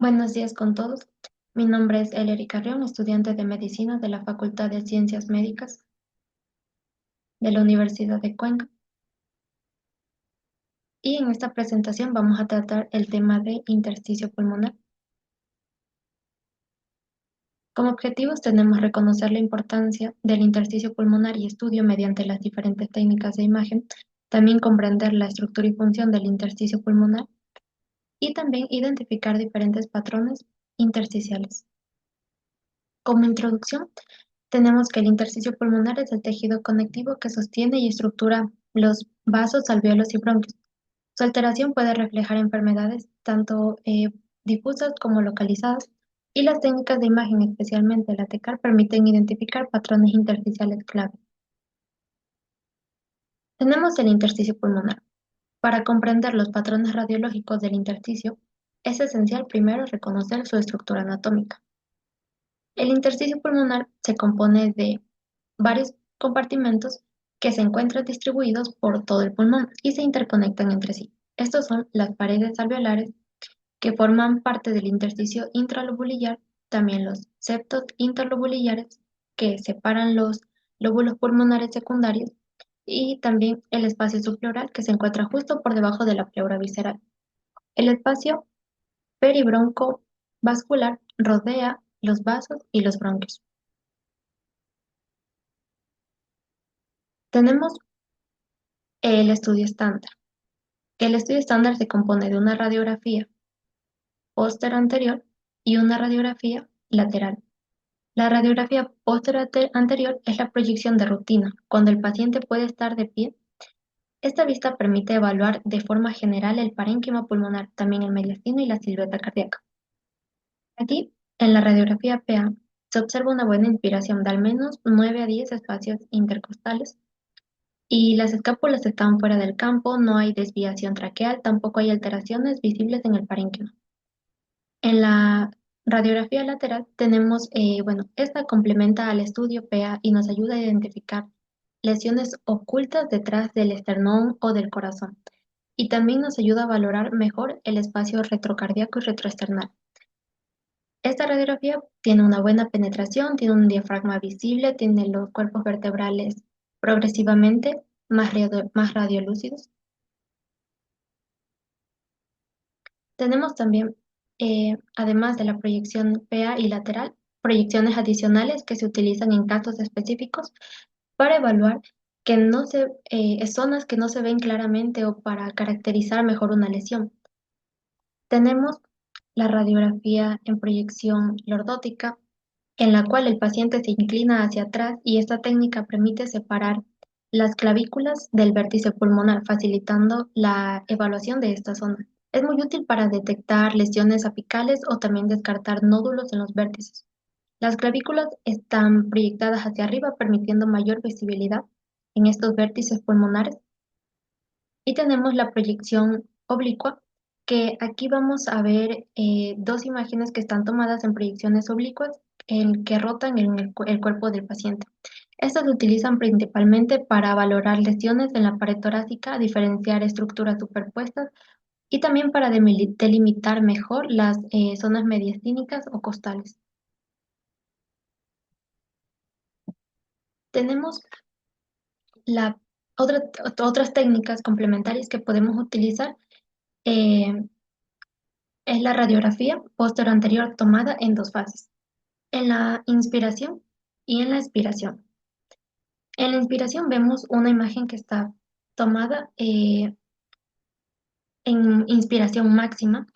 Buenos días con todos. Mi nombre es Ellery Carrión, estudiante de Medicina de la Facultad de Ciencias Médicas de la Universidad de Cuenca. Y en esta presentación vamos a tratar el tema de intersticio pulmonar. Como objetivos tenemos reconocer la importancia del intersticio pulmonar y estudio mediante las diferentes técnicas de imagen, también comprender la estructura y función del intersticio pulmonar y también identificar diferentes patrones intersticiales. Como introducción, tenemos que el intersticio pulmonar es el tejido conectivo que sostiene y estructura los vasos, alvéolos y bronquios. Su alteración puede reflejar enfermedades tanto difusas como localizadas, y las técnicas de imagen, especialmente la TECAR, permiten identificar patrones intersticiales clave. Tenemos el intersticio pulmonar. Para comprender los patrones radiológicos del intersticio, es esencial primero reconocer su estructura anatómica. El intersticio pulmonar se compone de varios compartimentos que se encuentran distribuidos por todo el pulmón y se interconectan entre sí. Estos son las paredes alveolares que forman parte del intersticio intralobular, también los septos interlobulares que separan los lóbulos pulmonares secundarios y también el espacio subpleural que se encuentra justo por debajo de la pleura visceral. El espacio peribroncovascular rodea los vasos y los bronquios. Tenemos el estudio estándar. El estudio estándar se compone de una radiografía póster anterior y una radiografía lateral. La radiografía póster anterior es la proyección de rutina, cuando el paciente puede estar de pie. Esta vista permite evaluar de forma general el parénquima pulmonar, también el mediastino y la silueta cardíaca. Aquí, en la radiografía PA, se observa una buena inspiración de al menos 9 a 10 espacios intercostales y las escápulas están fuera del campo, no hay desviación traqueal, tampoco hay alteraciones visibles en el parénquima. En la radiografía lateral tenemos, esta complementa al estudio PA y nos ayuda a identificar lesiones ocultas detrás del esternón o del corazón. Y también nos ayuda a valorar mejor el espacio retrocardíaco y retroesternal. Esta radiografía tiene una buena penetración, tiene un diafragma visible, tiene los cuerpos vertebrales progresivamente más radiolúcidos. Tenemos también, además de la proyección PA y lateral, proyecciones adicionales que se utilizan en casos específicos para evaluar que no se, zonas que no se ven claramente o para caracterizar mejor una lesión. Tenemos la radiografía en proyección lordótica, en la cual el paciente se inclina hacia atrás y esta técnica permite separar las clavículas del vértice pulmonar, facilitando la evaluación de esta zona. Es muy útil para detectar lesiones apicales o también descartar nódulos en los vértices. Las clavículas están proyectadas hacia arriba, permitiendo mayor visibilidad en estos vértices pulmonares. Y tenemos la proyección oblicua, que aquí vamos a ver dos imágenes que están tomadas en proyecciones oblicuas que rotan en el cuerpo del paciente. Estas se utilizan principalmente para valorar lesiones en la pared torácica, diferenciar estructuras superpuestas y también para delimitar mejor las zonas mediastínicas o costales. Tenemos la otras técnicas complementarias que podemos utilizar. eh, Es la radiografía póster anterior tomada en dos fases, en la inspiración y en la expiración. En la inspiración vemos una imagen que está tomada en inspiración máxima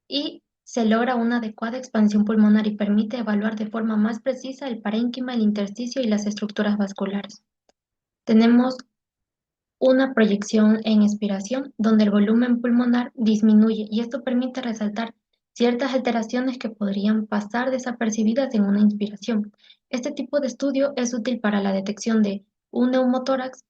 y se logra una adecuada expansión pulmonar y permite evaluar de forma más precisa el parénquima, el intersticio y las estructuras vasculares. Tenemos una proyección en expiración donde el volumen pulmonar disminuye y esto permite resaltar ciertas alteraciones que podrían pasar desapercibidas en una inspiración. Este tipo de estudio es útil para la detección de un neumotórax,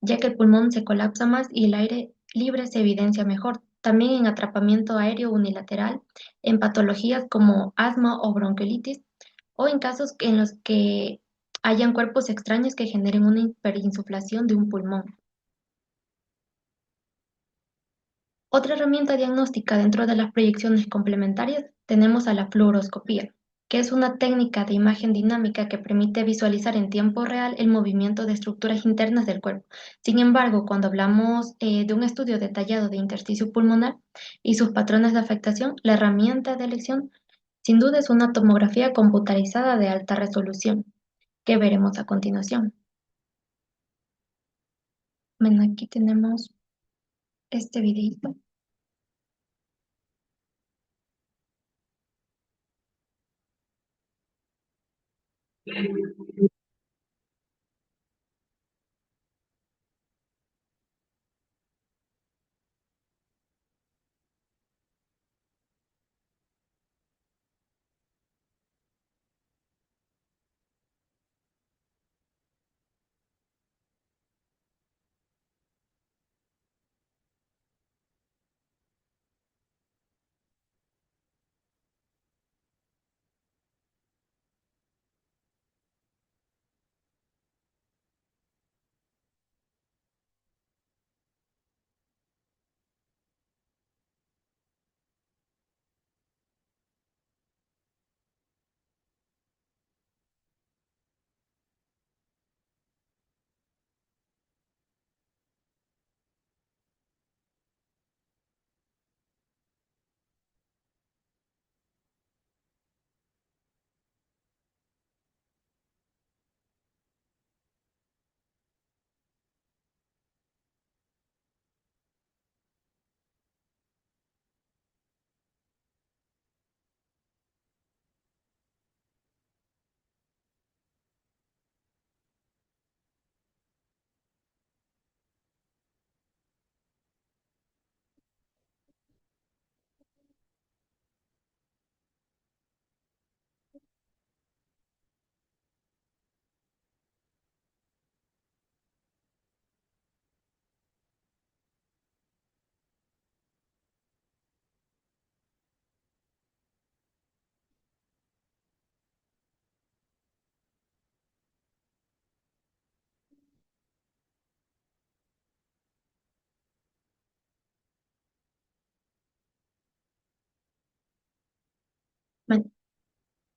ya que el pulmón se colapsa más y el aire libre se evidencia mejor. También en atrapamiento aéreo unilateral, en patologías como asma o bronquiolitis, o en casos en los que hayan cuerpos extraños que generen una hiperinsuflación de un pulmón. Otra herramienta diagnóstica dentro de las proyecciones complementarias tenemos a la fluoroscopía, que es una técnica de imagen dinámica que permite visualizar en tiempo real el movimiento de estructuras internas del cuerpo. Sin embargo, cuando hablamos de un estudio detallado de intersticio pulmonar y sus patrones de afectación, la herramienta de elección sin duda es una tomografía computarizada de alta resolución, que veremos a continuación. Bueno, aquí tenemos este videito. Bueno,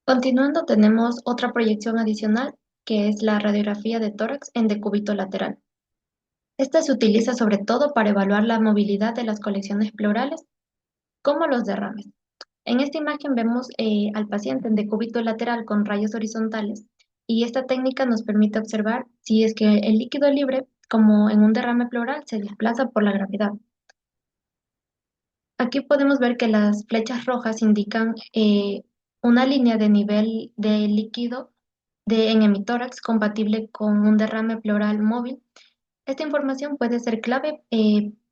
continuando, tenemos otra proyección adicional, que es la radiografía de tórax en decúbito lateral. Esta se utiliza sobre todo para evaluar la movilidad de las colecciones pleurales, como los derrames. En esta imagen vemos al paciente en decúbito lateral con rayos horizontales, y esta técnica nos permite observar si es que el líquido libre, como en un derrame pleural, se desplaza por la gravedad. Aquí podemos ver que las flechas rojas indican una línea de nivel de líquido en hemitórax compatible con un derrame pleural móvil. Esta información puede ser clave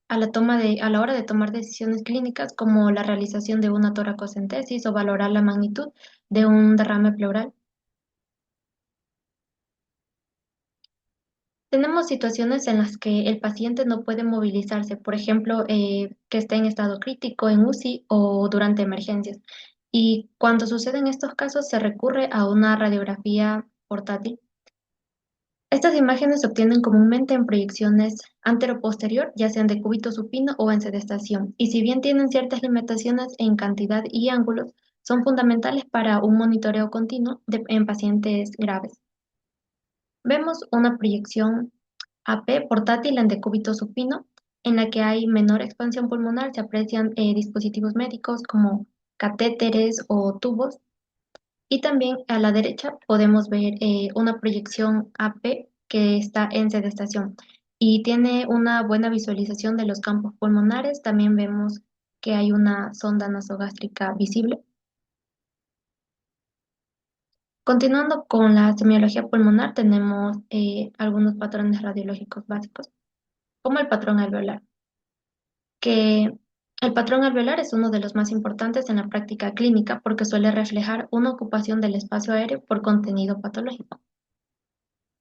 a la hora de tomar decisiones clínicas, como la realización de una toracocentesis o valorar la magnitud de un derrame pleural. Tenemos situaciones en las que el paciente no puede movilizarse, por ejemplo, que esté en estado crítico, en UCI o durante emergencias. Y cuando suceden estos casos, se recurre a una radiografía portátil. Estas imágenes se obtienen comúnmente en proyecciones antero-posterior, ya sean de cúbito supino o en sedestación, y si bien tienen ciertas limitaciones en cantidad y ángulos, son fundamentales para un monitoreo continuo en pacientes graves. Vemos una proyección AP portátil en decúbito supino, en la que hay menor expansión pulmonar. Se aprecian dispositivos médicos como catéteres o tubos. Y también a la derecha podemos ver una proyección AP que está en sedestación y tiene una buena visualización de los campos pulmonares. También vemos que hay una sonda nasogástrica visible. Continuando con la semiología pulmonar, tenemos algunos patrones radiológicos básicos, como el patrón alveolar, que el patrón alveolar es uno de los más importantes en la práctica clínica porque suele reflejar una ocupación del espacio aéreo por contenido patológico.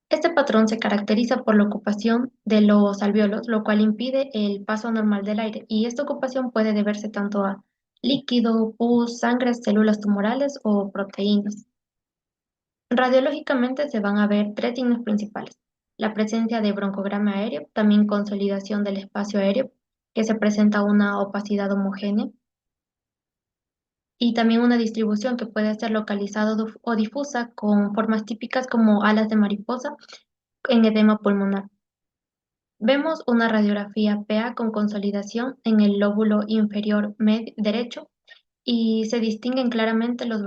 Este patrón se caracteriza por la ocupación de los alvéolos, lo cual impide el paso normal del aire, y esta ocupación puede deberse tanto a líquido, pus, sangre, células tumorales o proteínas. Radiológicamente se van a ver tres signos principales: la presencia de broncograma aéreo, también consolidación del espacio aéreo, que se presenta una opacidad homogénea, y también una distribución que puede ser localizada o difusa con formas típicas como alas de mariposa en edema pulmonar. Vemos una radiografía PA con consolidación en el lóbulo inferior derecho y se distinguen claramente los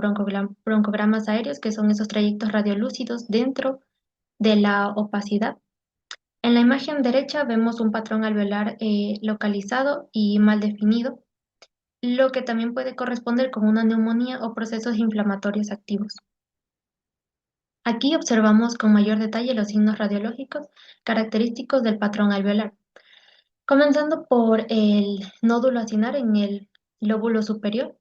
broncogramas aéreos, que son esos trayectos radiolúcidos dentro de la opacidad. En la imagen derecha vemos un patrón alveolar localizado y mal definido, lo que también puede corresponder con una neumonía o procesos inflamatorios activos. Aquí observamos con mayor detalle los signos radiológicos característicos del patrón alveolar, comenzando por el nódulo acinar en el lóbulo superior,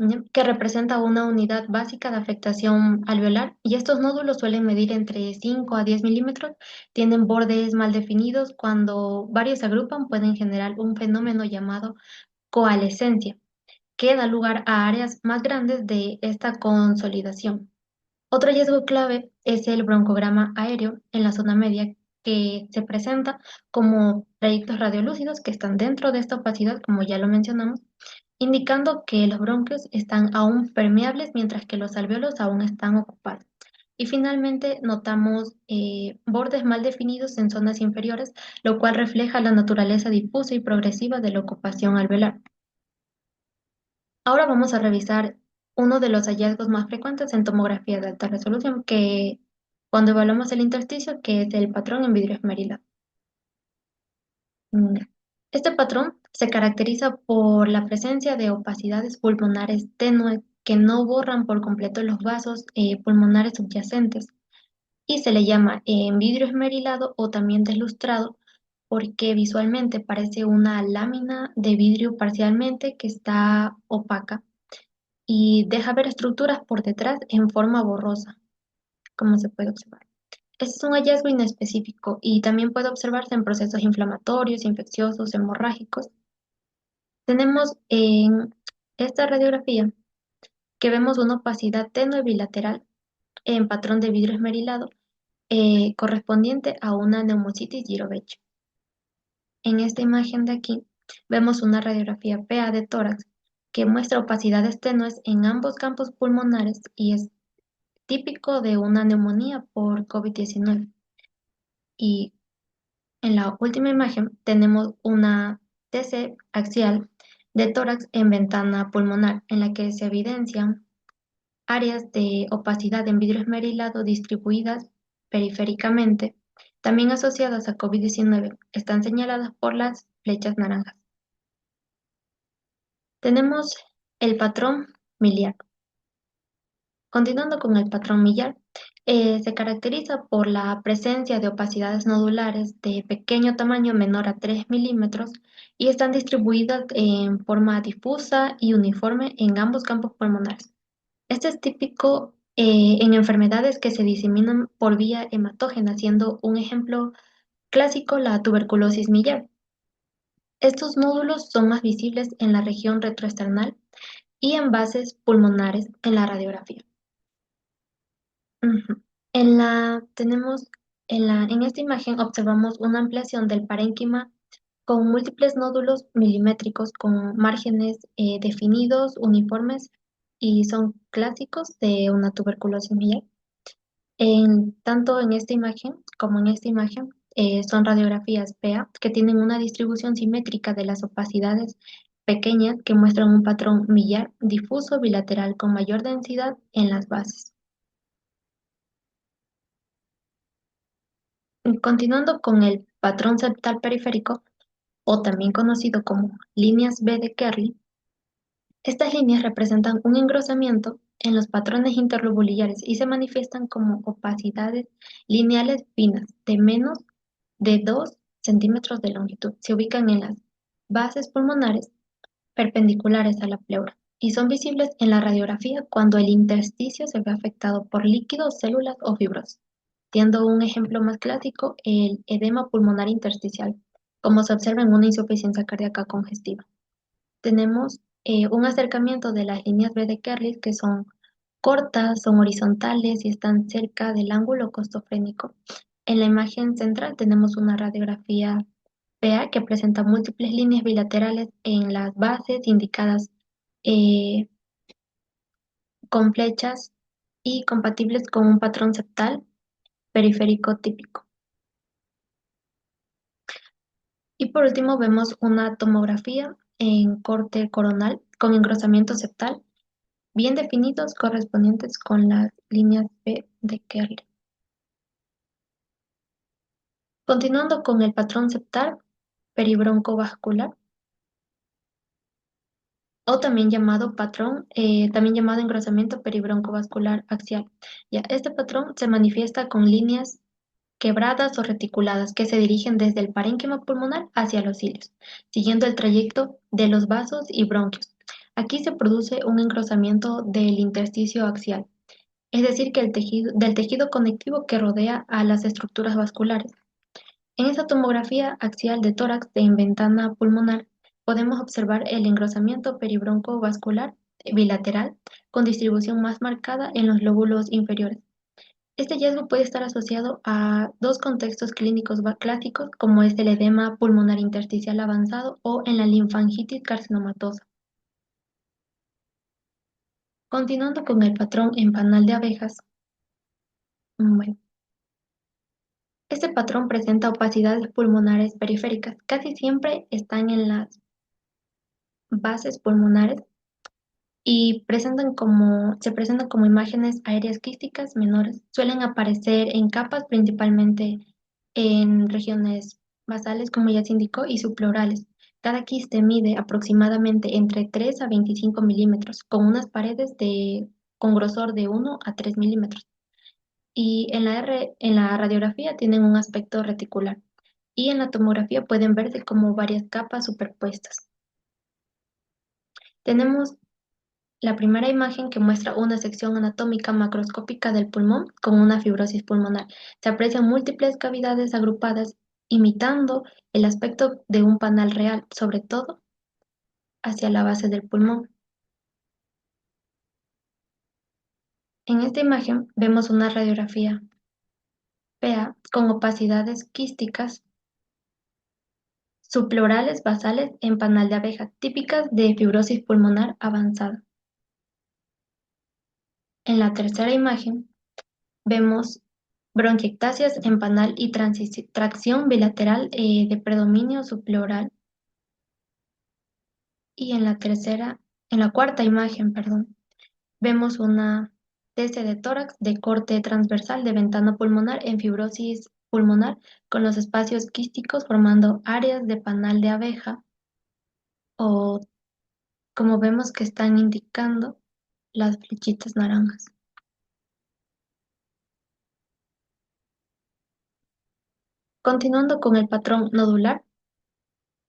¿ya? Que representa una unidad básica de afectación alveolar, y estos nódulos suelen medir entre 5 a 10 milímetros, tienen bordes mal definidos. Cuando varios se agrupan pueden generar un fenómeno llamado coalescencia, que da lugar a áreas más grandes de esta consolidación. Otro hallazgo clave es el broncograma aéreo en la zona media, que se presenta como trayectos radiolúcidos que están dentro de esta opacidad, como ya lo mencionamos, indicando que los bronquios están aún permeables mientras que los alvéolos aún están ocupados. Y finalmente notamos bordes mal definidos en zonas inferiores, lo cual refleja la naturaleza difusa y progresiva de la ocupación alveolar. Ahora vamos a revisar uno de los hallazgos más frecuentes en tomografía de alta resolución, que cuando evaluamos el intersticio, que es el patrón en vidrio esmerilado. Mm, Este patrón se caracteriza por la presencia de opacidades pulmonares tenues que no borran por completo los vasos pulmonares subyacentes, y se le llama en vidrio esmerilado o también deslustrado porque visualmente parece una lámina de vidrio parcialmente que está opaca y deja ver estructuras por detrás en forma borrosa, como se puede observar. Este es un hallazgo inespecífico y también puede observarse en procesos inflamatorios, infecciosos, hemorrágicos. Tenemos en esta radiografía que vemos una opacidad tenue bilateral en patrón de vidrio esmerilado correspondiente a una neumocitis Girovechi. En esta imagen de aquí vemos una radiografía PA de tórax que muestra opacidades tenues en ambos campos pulmonares y es típico de una neumonía por COVID-19. Y en la última imagen tenemos una TC axial de tórax en ventana pulmonar, en la que se evidencian áreas de opacidad en vidrio esmerilado distribuidas periféricamente, también asociadas a COVID-19. Están señaladas por las flechas naranjas. Tenemos el patrón miliar. Continuando con el patrón millar, se caracteriza por la presencia de opacidades nodulares de pequeño tamaño menor a 3 milímetros y están distribuidas en forma difusa y uniforme en ambos campos pulmonares. Este es típico en enfermedades que se diseminan por vía hematógena, siendo un ejemplo clásico la tuberculosis millar. Estos nódulos son más visibles en la región retroesternal y en bases pulmonares en la radiografía. Ujú. Tenemos en esta imagen observamos una ampliación del parénquima con múltiples nódulos milimétricos con márgenes definidos, uniformes, y son clásicos de una tuberculosis millar. Tanto en esta imagen como en esta imagen son radiografías PA que tienen una distribución simétrica de las opacidades pequeñas que muestran un patrón millar difuso bilateral con mayor densidad en las bases. Continuando con el patrón septal periférico, o también conocido como líneas B de Kerley, estas líneas representan un engrosamiento en los patrones interlobulares y se manifiestan como opacidades lineales finas de menos de 2 centímetros de longitud. Se ubican en las bases pulmonares perpendiculares a la pleura y son visibles en la radiografía cuando el intersticio se ve afectado por líquidos, células o fibrosis. Siendo un ejemplo más clásico el edema pulmonar intersticial, como se observa en una insuficiencia cardíaca congestiva. Tenemos un acercamiento de las líneas B de Kerley que son cortas, son horizontales y están cerca del ángulo costofrénico. En la imagen central tenemos una radiografía PA que presenta múltiples líneas bilaterales en las bases indicadas eh, con flechas y compatibles con un patrón septal periférico típico. Y por último vemos una tomografía en corte coronal con engrosamiento septal bien definidos correspondientes con las líneas B de Kerr. Continuando con el patrón septal peribroncovascular, o también llamado también llamado engrosamiento peribroncovascular axial. Ya, este patrón se manifiesta con líneas quebradas o reticuladas que se dirigen desde el parénquima pulmonar hacia los cilios, siguiendo el trayecto de los vasos y bronquios. Aquí se produce un engrosamiento del intersticio axial, es decir, del tejido conectivo que rodea a las estructuras vasculares. En esta tomografía axial de tórax en ventana pulmonar podemos observar el engrosamiento peribroncovascular bilateral con distribución más marcada en los lóbulos inferiores. Este hallazgo puede estar asociado a dos contextos clínicos clásicos como es el edema pulmonar intersticial avanzado o en la linfangitis carcinomatosa. Continuando con el patrón en panal de abejas, bueno, este patrón presenta opacidades pulmonares periféricas. Casi siempre están en las bases pulmonares y se presentan como imágenes aéreas quísticas menores. Suelen aparecer en capas, principalmente en regiones basales, como ya se indicó, y subpleurales. Cada quiste mide aproximadamente entre 3 a 25 milímetros, con unas paredes con grosor de 1 a 3 milímetros. Y en la radiografía tienen un aspecto reticular. Y en la tomografía pueden verse como varias capas superpuestas. Tenemos la primera imagen que muestra una sección anatómica macroscópica del pulmón con una fibrosis pulmonar. Se aprecian múltiples cavidades agrupadas imitando el aspecto de un panal real, sobre todo hacia la base del pulmón. En esta imagen vemos una radiografía PA con opacidades quísticas subpleurales basales en panal de abeja, típicas de fibrosis pulmonar avanzada. En la tercera imagen vemos bronquiectasias en panal y tracción bilateral de predominio subpleural. Y en la cuarta imagen, perdón, vemos una TC de tórax de corte transversal de ventana pulmonar en fibrosis pulmonar con los espacios quísticos formando áreas de panal de abeja o como vemos que están indicando las flechitas naranjas. Continuando con el patrón nodular,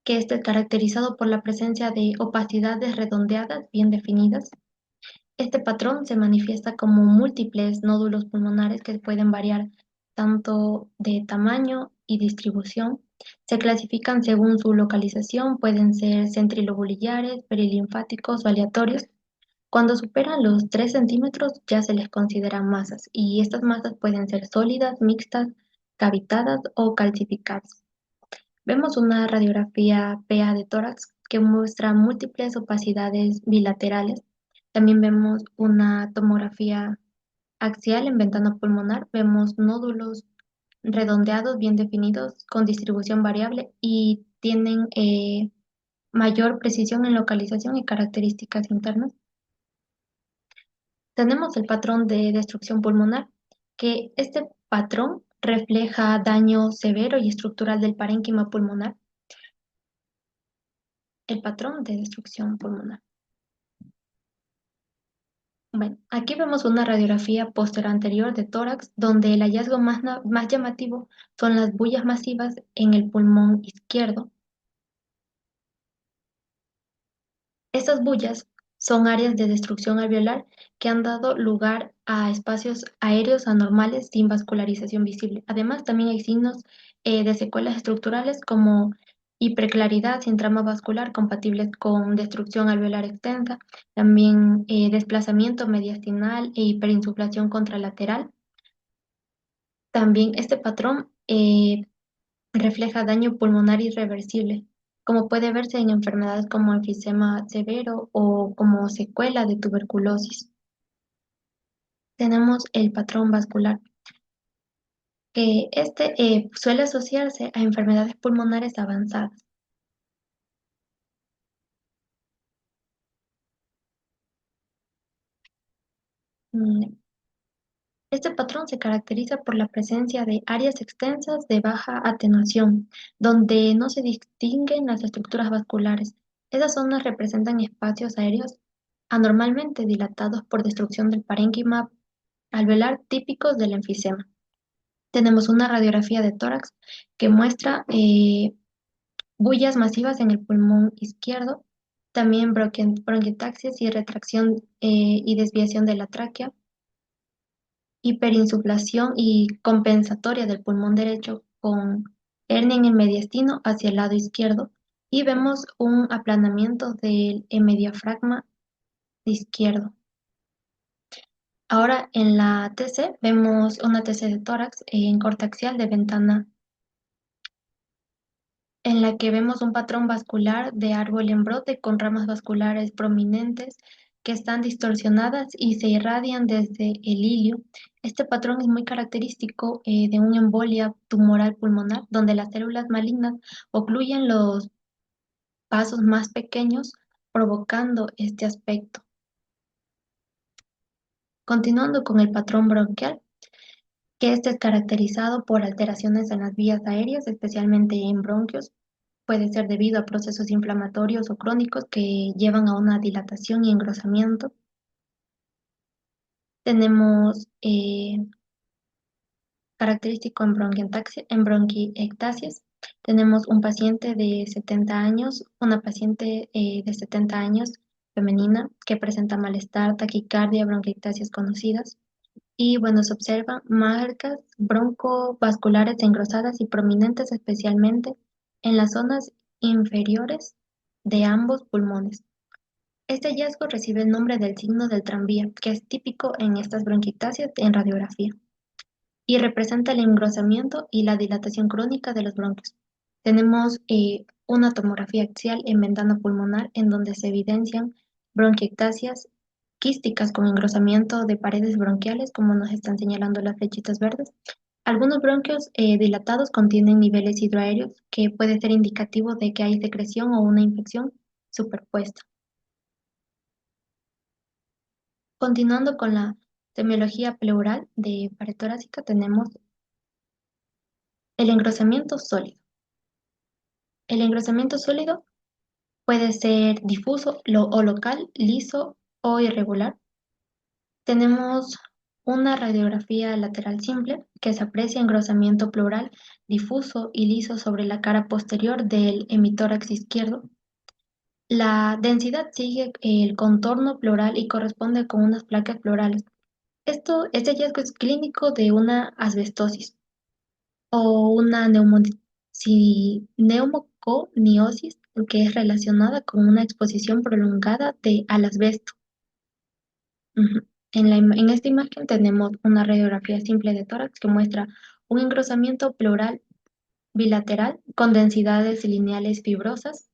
que este es caracterizado por la presencia de opacidades redondeadas bien definidas. Este patrón se manifiesta como múltiples nódulos pulmonares que pueden variar tanto de tamaño y distribución. Se clasifican según su localización, pueden ser centrilobulillares, perilinfáticos o aleatorios. Cuando superan los 3 centímetros ya se les consideran masas y estas masas pueden ser sólidas, mixtas, cavitadas o calcificadas. Vemos una radiografía PA de tórax que muestra múltiples opacidades bilaterales. También vemos una tomografía axial en ventana pulmonar. Vemos nódulos redondeados bien definidos con distribución variable y tienen mayor precisión en localización y características internas. Tenemos el patrón de destrucción pulmonar, que este patrón refleja daño severo y estructural del parénquima pulmonar. El patrón de destrucción pulmonar. Bueno, aquí vemos una radiografía anterior de tórax donde el hallazgo más llamativo son las bullas masivas en el pulmón izquierdo. Estas bullas son áreas de destrucción alveolar que han dado lugar a espacios aéreos anormales sin vascularización visible. Además, también hay signos de secuelas estructurales como hiperclaridad sin trama vascular compatibles con destrucción alveolar extensa, también desplazamiento mediastinal e hiperinsuflación contralateral. También este patrón refleja daño pulmonar irreversible, como puede verse en enfermedades como enfisema severo o como secuela de tuberculosis. Tenemos el patrón vascular, que suele asociarse a enfermedades pulmonares avanzadas. Mm, Este patrón se caracteriza por la presencia de áreas extensas de baja atenuación, donde no se distinguen las estructuras vasculares. Esas zonas representan espacios aéreos anormalmente dilatados por destrucción del parénquima alveolar típicos del enfisema. Tenemos una radiografía de tórax que muestra bullas masivas en el pulmón izquierdo, también bronquiectasis y retracción y desviación de la tráquea, hiperinsuflación y compensatoria del pulmón derecho con hernia en el mediastino hacia el lado izquierdo y vemos un aplanamiento del hemodiafragma izquierdo. Ahora en la TC vemos una TC de tórax en corte axial de ventana en la que vemos un patrón vascular de árbol en brote con ramas vasculares prominentes que están distorsionadas y se irradian desde el ilio. Este patrón es muy característico de una embolia tumoral pulmonar, donde las células malignas ocluyen los vasos más pequeños, provocando este aspecto. Continuando con el patrón bronquial, que este es caracterizado por alteraciones en las vías aéreas, especialmente en bronquios. Puede ser debido a procesos inflamatorios o crónicos que llevan a una dilatación y engrosamiento. Tenemos característico en bronquiectasias. Tenemos un paciente de 70 años, una paciente de 70 años femenina que presenta malestar, taquicardia, bronquiectasias conocidas. Y bueno, se observan marcas broncovasculares engrosadas y prominentes, especialmente en las zonas inferiores de ambos pulmones. Este hallazgo recibe el nombre del signo del tranvía, que es típico en estas bronquiectasias en radiografía, y representa el engrosamiento y la dilatación crónica de los bronquios. Tenemos una tomografía axial en ventana pulmonar en donde se evidencian bronquiectasias quísticas con engrosamiento de paredes bronquiales, como nos están señalando las flechitas verdes. Algunos bronquios dilatados contienen niveles hidroaéreos que puede ser indicativo de que hay secreción o una infección superpuesta. Continuando con la semiología pleural de pared torácica, tenemos el engrosamiento sólido. El engrosamiento sólido puede ser difuso o local, liso o irregular. Tenemos una radiografía lateral simple que se aprecia engrosamiento pleural difuso y liso sobre la cara posterior del hemitórax izquierdo. La densidad sigue el contorno pleural y corresponde con unas placas pleurales. Este hallazgo es clínico de una asbestosis o una neumoconiosis que es relacionada con una exposición prolongada al asbesto. Ujú. En esta imagen tenemos una radiografía simple de tórax que muestra un engrosamiento pleural bilateral con densidades lineales fibrosas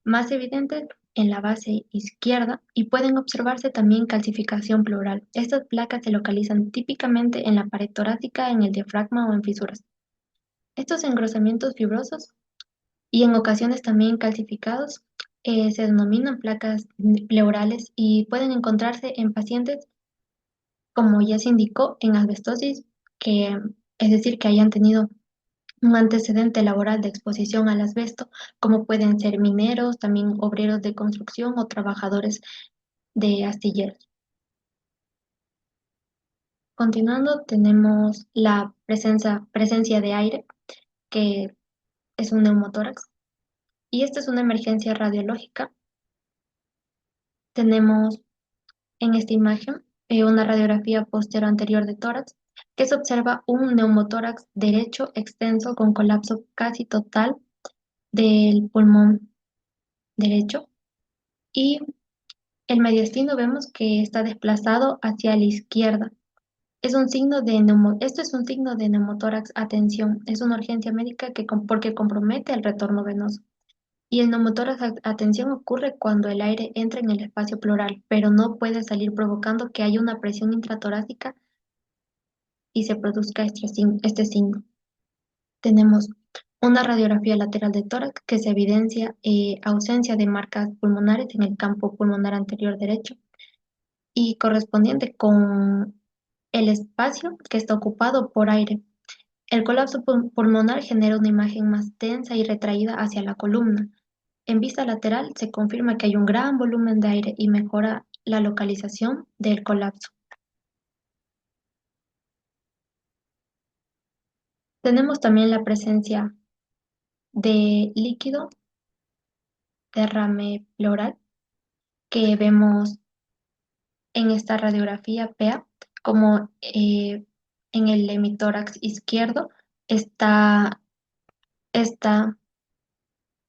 más evidentes en la base izquierda y pueden observarse también calcificación pleural. Estas placas se localizan típicamente en la pared torácica, en el diafragma o en fisuras. Estos engrosamientos fibrosos y en ocasiones también calcificados se denominan placas pleurales y pueden encontrarse en pacientes, como ya se indicó, en asbestosis, que es decir, que hayan tenido un antecedente laboral de exposición al asbesto, como pueden ser mineros, también obreros de construcción o trabajadores de astilleros. Continuando, tenemos la presencia de aire, que es un neumotórax, y esta es una emergencia radiológica. Tenemos en esta imagen una radiografía posterior-anterior de tórax, que se observa un neumotórax derecho extenso con colapso casi total del pulmón derecho y el mediastino vemos que está desplazado hacia la izquierda. Esto es un signo de neumotórax. Atención, es una urgencia médica porque compromete el retorno venoso. Y el neumotórax, atención, ocurre cuando el aire entra en el espacio pleural, pero no puede salir provocando que haya una presión intratorácica y se produzca este signo. Tenemos una radiografía lateral de tórax que se evidencia ausencia de marcas pulmonares en el campo pulmonar anterior derecho y correspondiente con el espacio que está ocupado por aire. El colapso pulmonar genera una imagen más tensa y retraída hacia la columna. En vista lateral se confirma que hay un gran volumen de aire y mejora la localización del colapso. Tenemos también la presencia de líquido derrame pleural que vemos en esta radiografía PEA, como en el hemitórax izquierdo está, está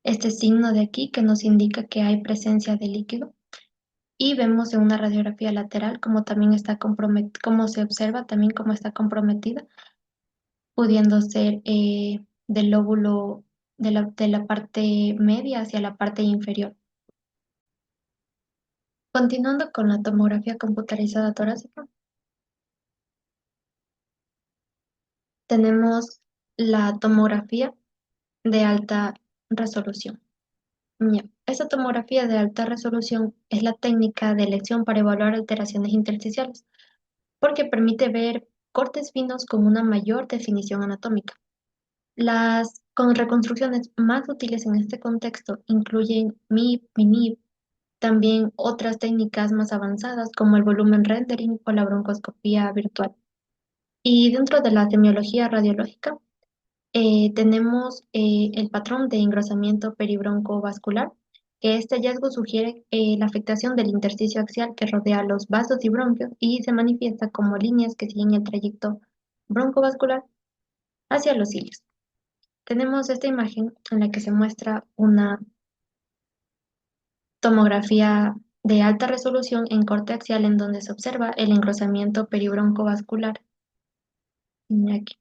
este signo de aquí que nos indica que hay presencia de líquido. Y vemos en una radiografía lateral como también está como se observa también cómo está comprometida, pudiendo ser del lóbulo de la parte media hacia la parte inferior. Continuando con la tomografía computarizada torácica, tenemos la tomografía de alta resolución. Ya, esta tomografía de alta resolución es la técnica de elección para evaluar alteraciones intersticiales, porque permite ver cortes finos con una mayor definición anatómica. Las reconstrucciones más útiles en este contexto incluyen MIP, MINIP, también otras técnicas más avanzadas como el volumen rendering o la broncoscopía virtual. Y dentro de la semiología radiológica, tenemos el patrón de engrosamiento peribroncovascular, que este hallazgo sugiere la afectación del intersticio axial que rodea los vasos y bronquios y se manifiesta como líneas que siguen el trayecto broncovascular hacia los cilios. Tenemos esta imagen en la que se muestra una tomografía de alta resolución en corte axial en donde se observa el engrosamiento peribroncovascular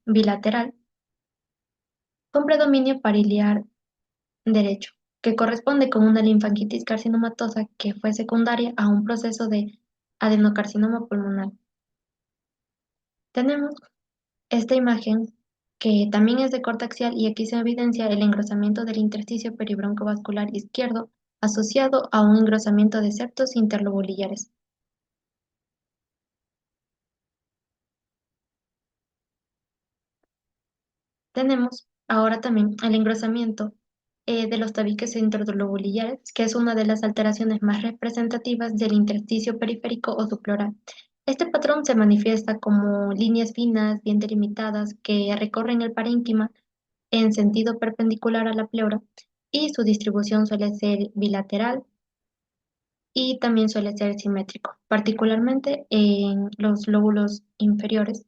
bilateral con predominio pariliar derecho, que corresponde con una linfangitis carcinomatosa que fue secundaria a un proceso de adenocarcinoma pulmonar. Tenemos esta imagen que también es de corte axial y aquí se evidencia el engrosamiento del intersticio peribroncovascular izquierdo asociado a un engrosamiento de septos interlobulares. Tenemos ahora también el engrosamiento de los tabiques interlobulares, que es una de las alteraciones más representativas del intersticio periférico o subpleural. Este patrón se manifiesta como líneas finas, bien delimitadas, que recorren el parénquima en sentido perpendicular a la pleura y su distribución suele ser bilateral y también suele ser simétrico, particularmente en los lóbulos inferiores.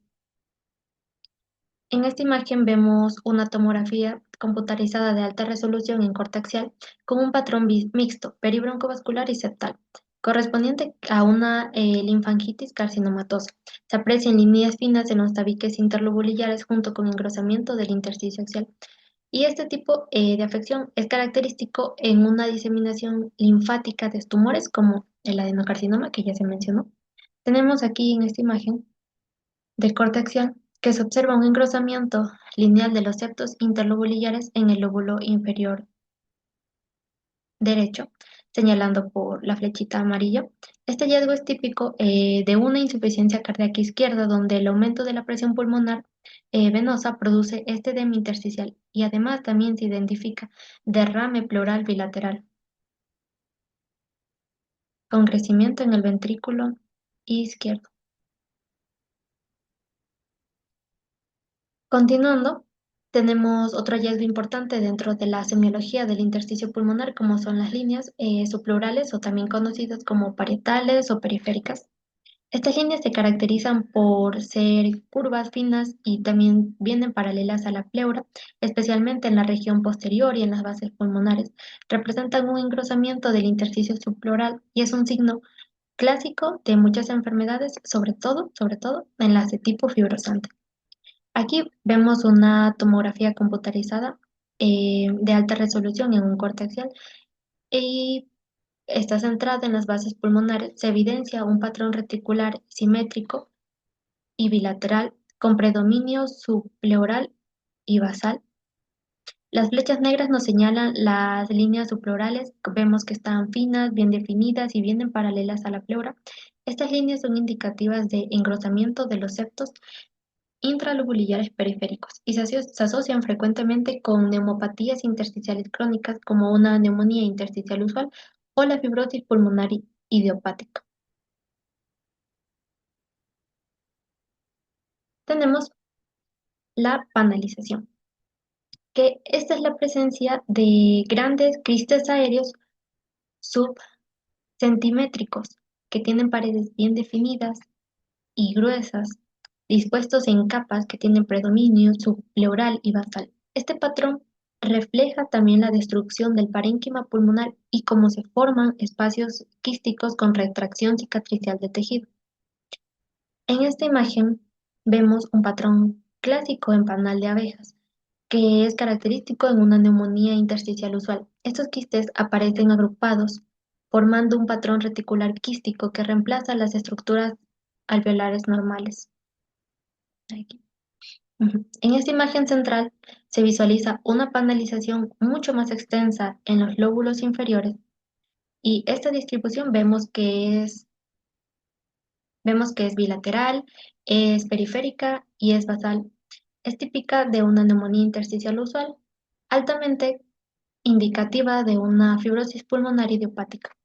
En esta imagen vemos una tomografía computarizada de alta resolución en corte axial con un patrón mixto, peribroncovascular y septal, correspondiente a una linfangitis carcinomatosa. Se aprecian líneas finas en los tabiques interlobulares junto con engrosamiento del intersticio axial. Y este tipo de afección es característico en una diseminación linfática de tumores como el adenocarcinoma que ya se mencionó. Tenemos aquí en esta imagen del corte axial que se observa un engrosamiento lineal de los septos interlobulares en el lóbulo inferior derecho, señalando por la flechita amarilla. Este hallazgo es típico de una insuficiencia cardíaca izquierda donde el aumento de la presión pulmonar venosa produce este edema intersticial y además también se identifica derrame pleural bilateral con crecimiento en el ventrículo izquierdo. Continuando, tenemos otro hallazgo importante dentro de la semiología del intersticio pulmonar, como son las líneas subpleurales o también conocidas como parietales o periféricas. Estas líneas se caracterizan por ser curvas finas y también vienen paralelas a la pleura, especialmente en la región posterior y en las bases pulmonares. Representan un engrosamiento del intersticio subpleural y es un signo clásico de muchas enfermedades, sobre todo en las de tipo fibrosante. Aquí vemos una tomografía computarizada de alta resolución en un corte axial y está centrada en las bases pulmonares. Se evidencia un patrón reticular simétrico y bilateral con predominio subpleural y basal. Las flechas negras nos señalan las líneas subpleurales. Vemos que están finas, bien definidas y bien paralelas a la pleura. Estas líneas son indicativas de engrosamiento de los septos intralobulares periféricos y se asocian frecuentemente con neumopatías intersticiales crónicas como una neumonía intersticial usual o la fibrosis pulmonar idiopática. Tenemos la panalización, que esta es la presencia de grandes quistes aéreos subcentimétricos que tienen paredes bien definidas y gruesas, dispuestos en capas que tienen predominio subpleural y basal. Este patrón refleja también la destrucción del parénquima pulmonar y cómo se forman espacios quísticos con retracción cicatricial de tejido. En esta imagen vemos un patrón clásico en panal de abejas, que es característico en una neumonía intersticial usual. Estos quistes aparecen agrupados, formando un patrón reticular quístico que reemplaza las estructuras alveolares normales. Aquí. Ujú. En esta imagen central se visualiza una panalización mucho más extensa en los lóbulos inferiores y esta distribución vemos que es bilateral, es periférica y es basal. Es típica de una neumonía intersticial usual, altamente indicativa de una fibrosis pulmonar idiopática.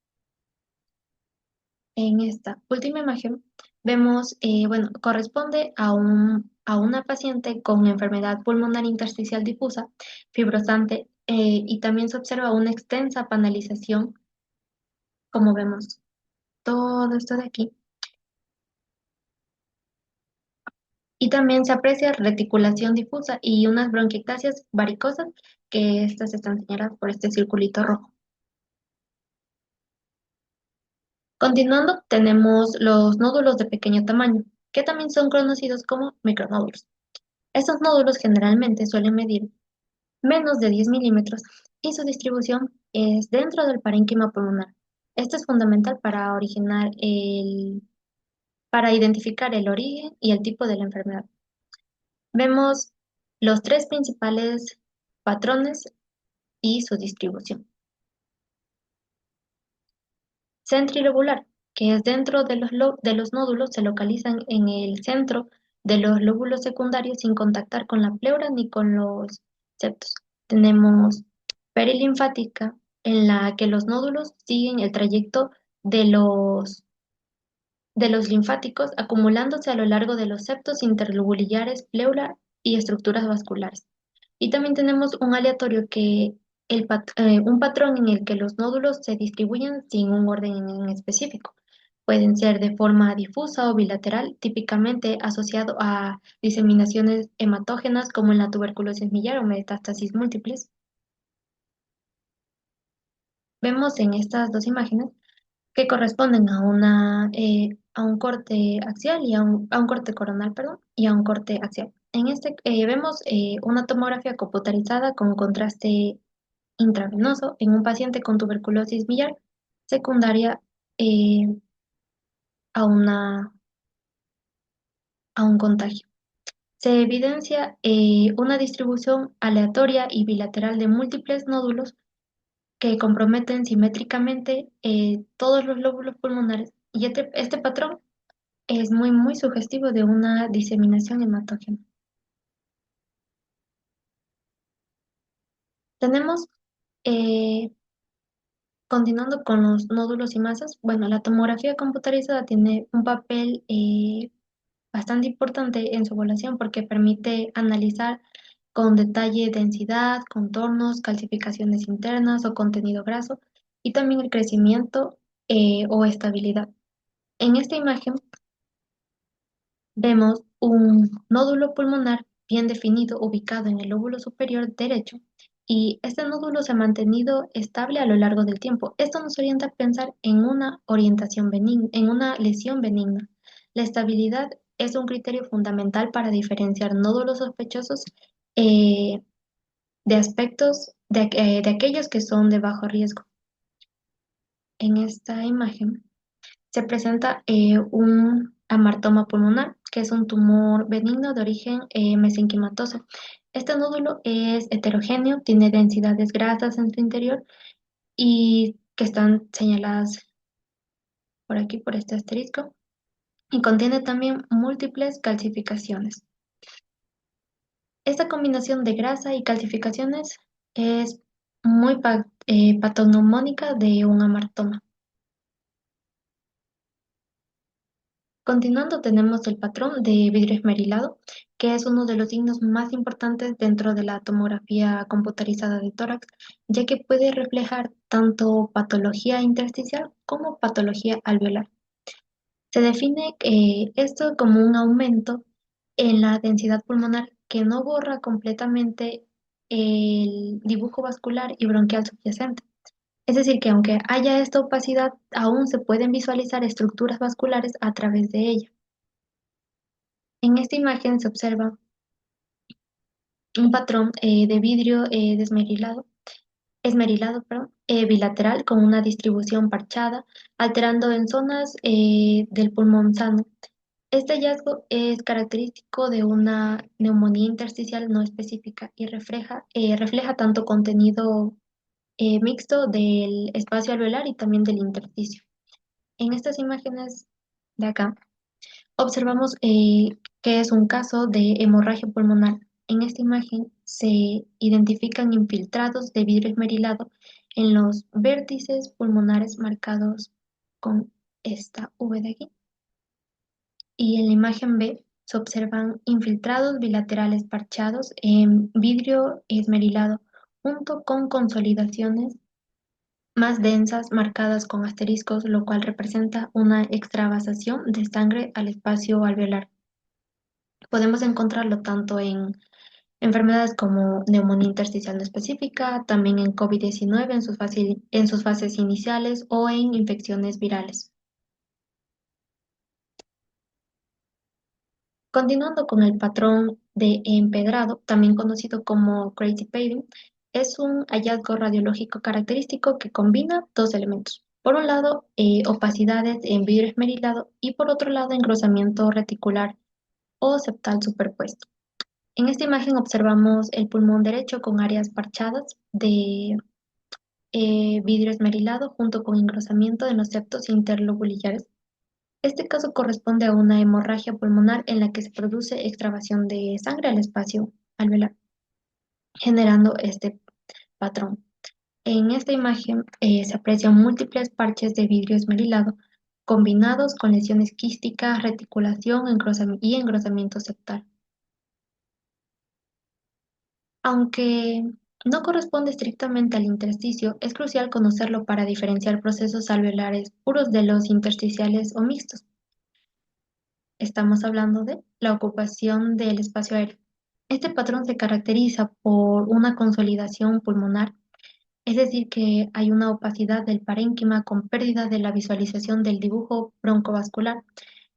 En esta última imagen vemos, bueno, corresponde a una paciente con enfermedad pulmonar intersticial difusa, fibrosante, y también se observa una extensa panalización, como vemos todo esto de aquí. Y también se aprecia reticulación difusa y unas bronquiectasias varicosas, que estas están señaladas por este circulito rojo. Continuando, tenemos los nódulos de pequeño tamaño, que también son conocidos como micronódulos. Estos nódulos generalmente suelen medir menos de 10 milímetros y su distribución es dentro del parénquima pulmonar. Esto es fundamental para identificar el origen y el tipo de la enfermedad. Vemos los tres principales patrones y su distribución. Centrilobular, que es dentro de los nódulos, se localizan en el centro de los lóbulos secundarios sin contactar con la pleura ni con los septos. Tenemos perilinfática, en la que los nódulos siguen el trayecto de los linfáticos acumulándose a lo largo de los septos interlobulares, pleura y estructuras vasculares. Y también tenemos un aleatorio un patrón en el que los nódulos se distribuyen sin un orden en específico. Pueden ser de forma difusa o bilateral, típicamente asociado a diseminaciones hematógenas como en la tuberculosis millar o metástasis múltiples. Vemos en estas dos imágenes que corresponden a un corte axial y a un corte coronal, perdón, y a un corte axial. En este vemos una tomografía computarizada con contraste intravenoso en un paciente con tuberculosis millar secundaria eh, a, a un contagio. Se evidencia una distribución aleatoria y bilateral de múltiples nódulos que comprometen simétricamente todos los lóbulos pulmonares y este patrón es muy sugestivo de una diseminación hematógena. Tenemos, eh, continuando con los nódulos y masas, bueno, la tomografía computarizada tiene un papel bastante importante en su evaluación porque permite analizar con detalle densidad, contornos, calcificaciones internas o contenido graso y también el crecimiento o estabilidad. En esta imagen vemos un nódulo pulmonar bien definido ubicado en el lóbulo superior derecho y este nódulo se ha mantenido estable a lo largo del tiempo. Esto nos orienta a pensar en una orientación benigna, en una lesión benigna. La estabilidad es un criterio fundamental para diferenciar nódulos sospechosos eh, de aspectos de aquellos que son de bajo riesgo. En esta imagen se presenta un amartoma pulmonar, que es un tumor benigno de origen mesenquimatoso. Este nódulo es heterogéneo, tiene densidades grasas en su interior y que están señaladas por aquí, por este asterisco, y contiene también múltiples calcificaciones. Esta combinación de grasa y calcificaciones es muy patognomónica de un amartoma. Continuando, tenemos el patrón de vidrio esmerilado, que es uno de los signos más importantes dentro de la tomografía computarizada de tórax, ya que puede reflejar tanto patología intersticial como patología alveolar. Se define esto como un aumento en la densidad pulmonar que no borra completamente el dibujo vascular y bronquial subyacente. Es decir, que aunque haya esta opacidad, aún se pueden visualizar estructuras vasculares a través de ella. En esta imagen se observa un patrón de vidrio esmerilado, perdón, bilateral con una distribución parchada, alterando en zonas del pulmón sano. Este hallazgo es característico de una neumonía intersticial no específica y refleja tanto contenido mixto del espacio alveolar y también del intersticio. En estas imágenes de acá, observamos que es un caso de hemorragia pulmonar. En esta imagen se identifican infiltrados de vidrio esmerilado en los vértices pulmonares marcados con esta V de aquí. Y en la imagen B se observan infiltrados bilaterales parchados en vidrio esmerilado junto con consolidaciones más densas marcadas con asteriscos, lo cual representa una extravasación de sangre al espacio alveolar. Podemos encontrarlo tanto en enfermedades como neumonía intersticial no específica, también en COVID-19 en sus fases iniciales o en infecciones virales. Continuando con el patrón de empedrado, también conocido como crazy paving, es un hallazgo radiológico característico que combina dos elementos. Por un lado, opacidades en vidrio esmerilado y por otro lado, engrosamiento reticular o septal superpuesto. En esta imagen observamos el pulmón derecho con áreas parchadas de vidrio esmerilado junto con engrosamiento en los septos interlobulares. Este caso corresponde a una hemorragia pulmonar en la que se produce extravasación de sangre al espacio alveolar, generando este patrón. En esta imagen se aprecian múltiples parches de vidrio esmerilado combinados con lesiones quísticas, reticulación y engrosamiento septal. Aunque no corresponde estrictamente al intersticio, es crucial conocerlo para diferenciar procesos alveolares puros de los intersticiales o mixtos. Estamos hablando de la ocupación del espacio aéreo. Este patrón se caracteriza por una consolidación pulmonar, es decir, que hay una opacidad del parénquima con pérdida de la visualización del dibujo broncovascular.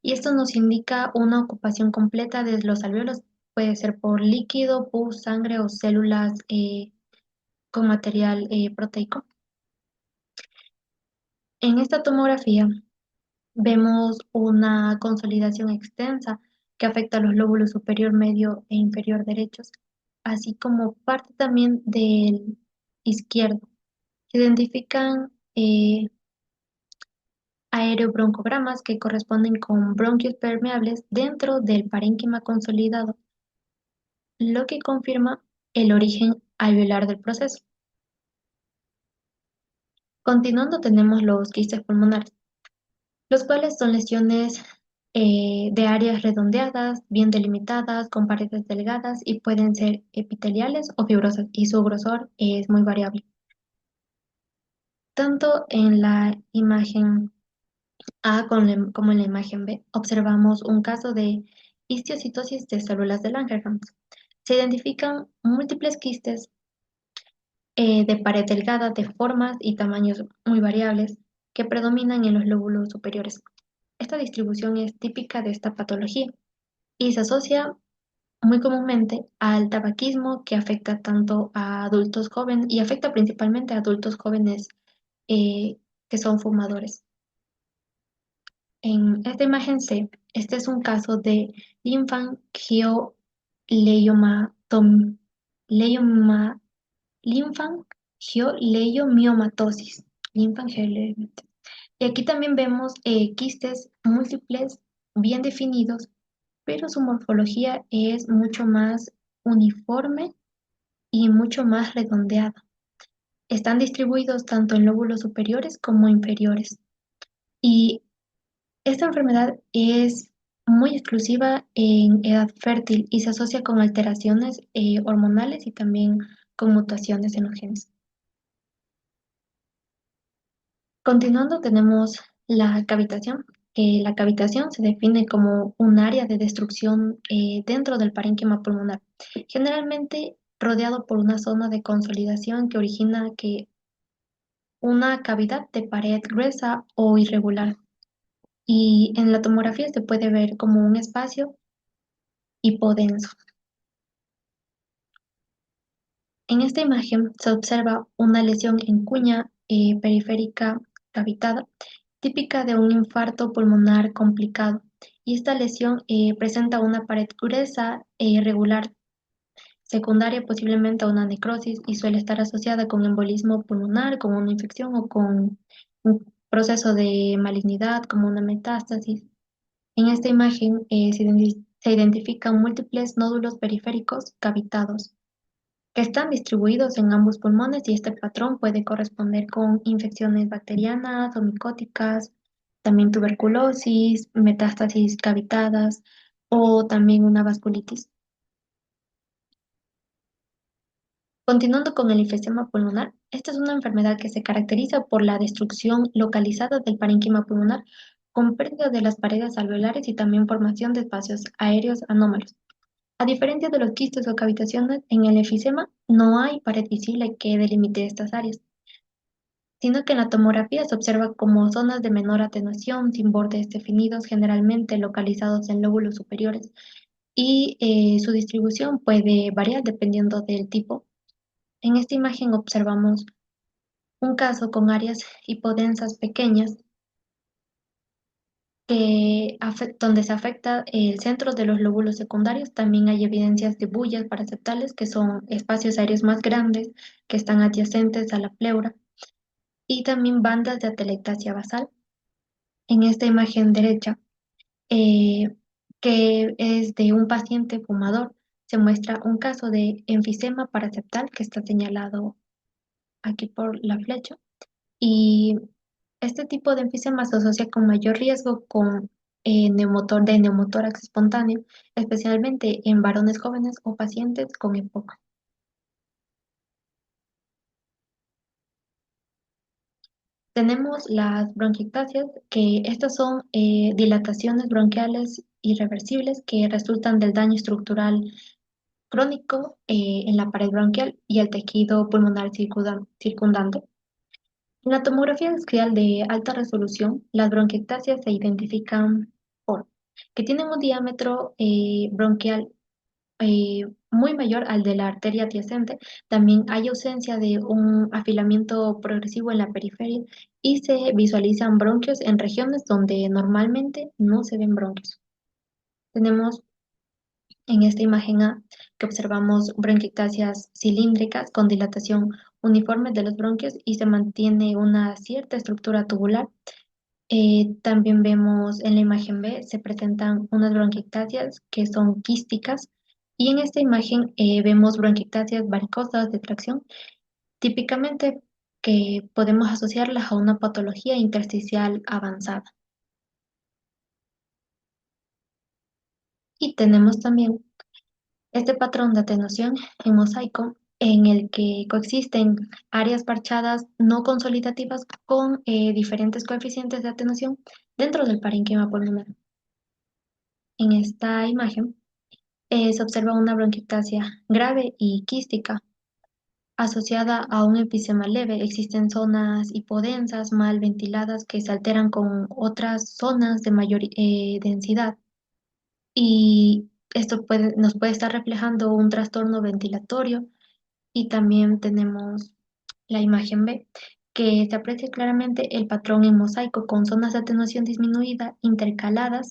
Y esto nos indica una ocupación completa de los alvéolos. Puede ser por líquido, pus, sangre o células con material proteico. En esta tomografía vemos una consolidación extensa que afecta a los lóbulos superior, medio e inferior derechos, así como parte también del izquierdo. Se identifican aerobroncogramas que corresponden con bronquios permeables dentro del parénquima consolidado, lo que confirma el origen alveolar del proceso. Continuando, tenemos los quistes pulmonares, los cuales son lesiones de áreas redondeadas, bien delimitadas, con paredes delgadas y pueden ser epiteliales o fibrosas y su grosor es muy variable. Tanto en la imagen A como en la imagen B observamos un caso de histiocytosis de células de Langerhans. Se identifican múltiples quistes de pared delgada de formas y tamaños muy variables que predominan en los lóbulos superiores. Esta distribución es típica de esta patología y se asocia muy comúnmente al tabaquismo que afecta tanto a adultos jóvenes y afecta principalmente a adultos jóvenes eh, que son fumadores. En esta imagen C, este es un caso de linfangioleiomatosis, leioma- linfangioleiomyomatosis, linfangioleiomatosis. Y aquí también vemos quistes múltiples bien definidos, pero su morfología es mucho más uniforme y mucho más redondeada. Están distribuidos tanto en lóbulos superiores como inferiores. Y esta enfermedad es muy exclusiva en edad fértil y se asocia con alteraciones hormonales y también con mutaciones en los genes. Continuando, tenemos la cavitación. La cavitación se define como un área de destrucción dentro del parénquima pulmonar, generalmente rodeado por una zona de consolidación que origina que una cavidad de pared gruesa o irregular. Y en la tomografía se puede ver como un espacio hipodenso. En esta imagen se observa una lesión en cuña periférica cavitada, típica de un infarto pulmonar complicado. Y esta lesión presenta una pared gruesa e irregular, secundaria posiblemente a una necrosis y suele estar asociada con embolismo pulmonar, con una infección o con un proceso de malignidad, como una metástasis. En esta imagen se identifican múltiples nódulos periféricos cavitados que están distribuidos en ambos pulmones y este patrón puede corresponder con infecciones bacterianas o micóticas, también tuberculosis, metástasis cavitadas o también una vasculitis. Continuando con el enfisema pulmonar, esta es una enfermedad que se caracteriza por la destrucción localizada del parénquima pulmonar con pérdida de las paredes alveolares y también formación de espacios aéreos anómalos. A diferencia de los quistes o cavitaciones, en el enfisema no hay pared visible que delimite estas áreas, sino que en la tomografía se observa como zonas de menor atenuación, sin bordes definidos, generalmente localizados en lóbulos superiores, y su distribución puede variar dependiendo del tipo. En esta imagen observamos un caso con áreas hipodensas pequeñas donde se afecta el centro de los lóbulos secundarios. También hay evidencias de bullas paraceptales, que son espacios aéreos más grandes que están adyacentes a la pleura, y también bandas de atelectasia basal. En esta imagen derecha, eh, que es de un paciente fumador, se muestra un caso de enfisema paraceptal que está señalado aquí por la flecha. Y este tipo de enfisema se asocia con mayor riesgo con de neumotórax espontáneo, especialmente en varones jóvenes o pacientes con EPOC. Tenemos las bronquiectasias, que estas son dilataciones bronquiales irreversibles que resultan del daño estructural crónico en la pared bronquial y el tejido pulmonar circundante. En la tomografía axial de alta resolución, las bronquiectasias se identifican por que tienen un diámetro bronquial muy mayor al de la arteria adyacente. También hay ausencia de un afilamiento progresivo en la periferia y se visualizan bronquios en regiones donde normalmente no se ven bronquios. Tenemos en esta imagen A que observamos bronquiectasias cilíndricas con dilatación uniforme de los bronquios y se mantiene una cierta estructura tubular. También vemos en la imagen B, se presentan unas bronquiectasias que son quísticas y en esta imagen vemos bronquiectasias varicosas de tracción, típicamente que podemos asociarlas a una patología intersticial avanzada. Y tenemos también este patrón de atenuación en mosaico en el que coexisten áreas parchadas no consolidativas con diferentes coeficientes de atenuación dentro del parénquima pulmonar. En esta imagen se observa una bronquiectasia grave y quística asociada a un enfisema leve. Existen zonas hipodensas mal ventiladas que se alteran con otras zonas de mayor densidad y esto nos puede estar reflejando un trastorno ventilatorio. Y también tenemos la imagen B, que se aprecia claramente el patrón en mosaico con zonas de atenuación disminuida intercaladas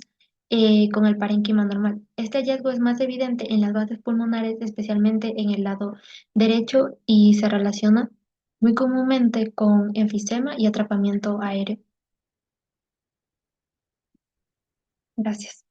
con el parénquima normal. Este hallazgo es más evidente en las bases pulmonares, especialmente en el lado derecho, y se relaciona muy comúnmente con enfisema y atrapamiento aéreo. Gracias.